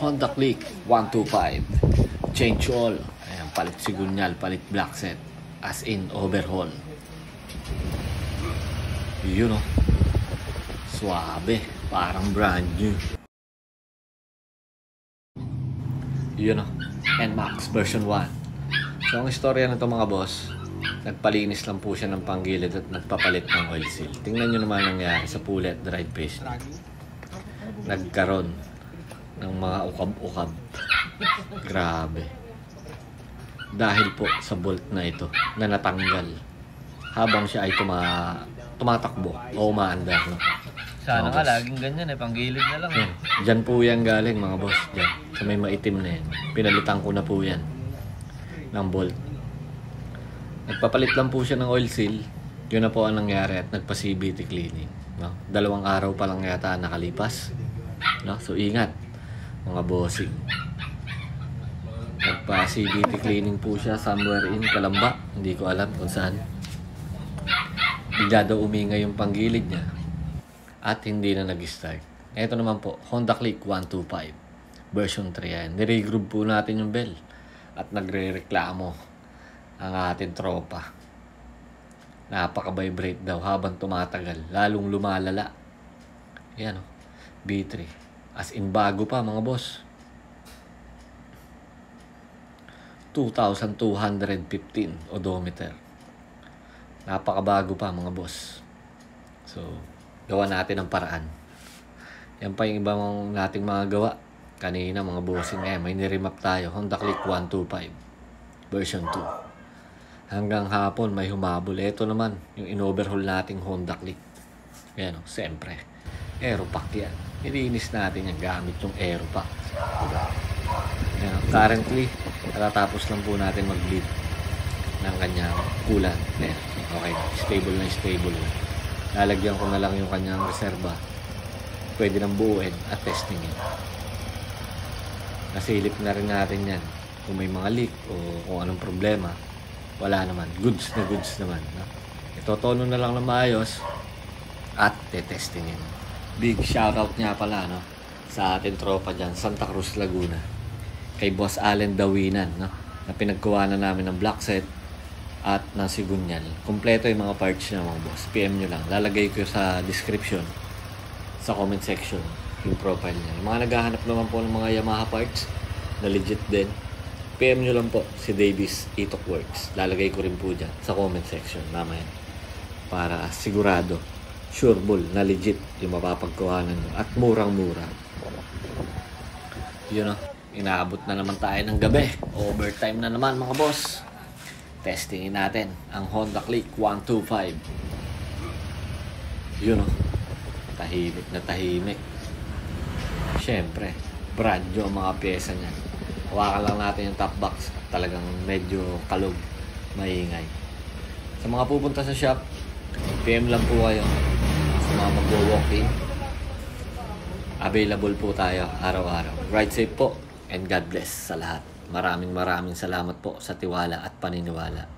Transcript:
Honda Click 125. Change all. Ayan, palit sigunyal, palit black set. As in, overhaul. Yun o. Suabe. Parang brand new. Yun o. NMAX version 1. So, ang istorya na ito mga boss, nagpalinis lang po siya ng panggilid at nagpapalit ng oil seal. Tingnan nyo naman nangyari sa pulley at drive paste. Nagkaroon ng mga ukab-ukab. Grabe. Dahil po sa bolt na ito na natanggal habang siya ay tumatakbo o umaandar. No? Sana nga laging ganyan panggilid na lang. Diyan po yan galing mga boss. Diyan. Sa may maitim na yan. Pinalitan ko na po yan ng bolt. Nagpapalit lang po siya ng oil seal. Yun na po ang nangyari at nagpa-CVT cleaning. No? 2 araw pa lang yata nakalipas. No? So ingat mga bossing. Nagpa-CVT cleaning po siya somewhere in Calamba. Hindi ko alam kung saan. Bigla daw umingay yung panggilid niya at hindi na nag-start. Ito naman po, Honda Click 125 version 3 yan. Niregroove po natin yung bell at nagre-reklamo ang ating tropa. Napaka-vibrate daw habang tumatagal, lalong lumalala. Yan o, B3. As in bago pa mga boss. 2,215 odometer. Napakabago pa mga boss. So, gawa natin ang paraan. Yan pa yung ibang nating mga gawa. Kanina mga bossing may niremap tayo. Honda Click 125 version 2. Hanggang hapon may humabol. Ito naman yung in-overhaul nating Honda Click. Yan o, siyempre. Aeropack yan. Nilinis natin yung gamit yung Aeropack. Yan, currently, natatapos lang po natin mag-bleed ng kanyang coolant. Yan. Okay, stable na stable. Lalagyan ko na lang yung kanyang reserva. Pwede nang buuin at testingin. Nasilip na rin natin yan. Kung may mga leak o kung anong problema, wala naman. Goods na goods naman. No? Itotono na lang na maayos at tetestingin. Big shoutout nga pala no, sa ating tropa dyan, Santa Cruz, Laguna. Kay Boss Allen Dawinan. No? Na pinagkuha na namin ng black set at ng sigunyal. Kompleto yung mga parts niya mga boss. PM nyo lang. Lalagay ko sa description, sa comment section, yung profile niya. Yung mga naghahanap naman po ng mga Yamaha parts na legit din, PM nyo lang po si Davis Itok Works. Lalagay ko rin po dyan sa comment section mamaya. Para sigurado, sureball na legit yung mapapagkuhanan nyo. At murang-mura. Yun o. Inaabot na naman tayo ng gabi. Overtime na naman mga boss. Testingin natin ang Honda Click 125. Yun o. Tahimik na tahimik. Siyempre, brand new ang mga pyesa niya. Hawakan lang natin yung top box. Talagang medyo kalog, maingay. Sa mga pupunta sa shop, PM lang po kayo. Sa mga mag-walk-in, available po tayo araw-araw. Ride safe po and God bless sa lahat. Maraming salamat po sa tiwala at paniniwala.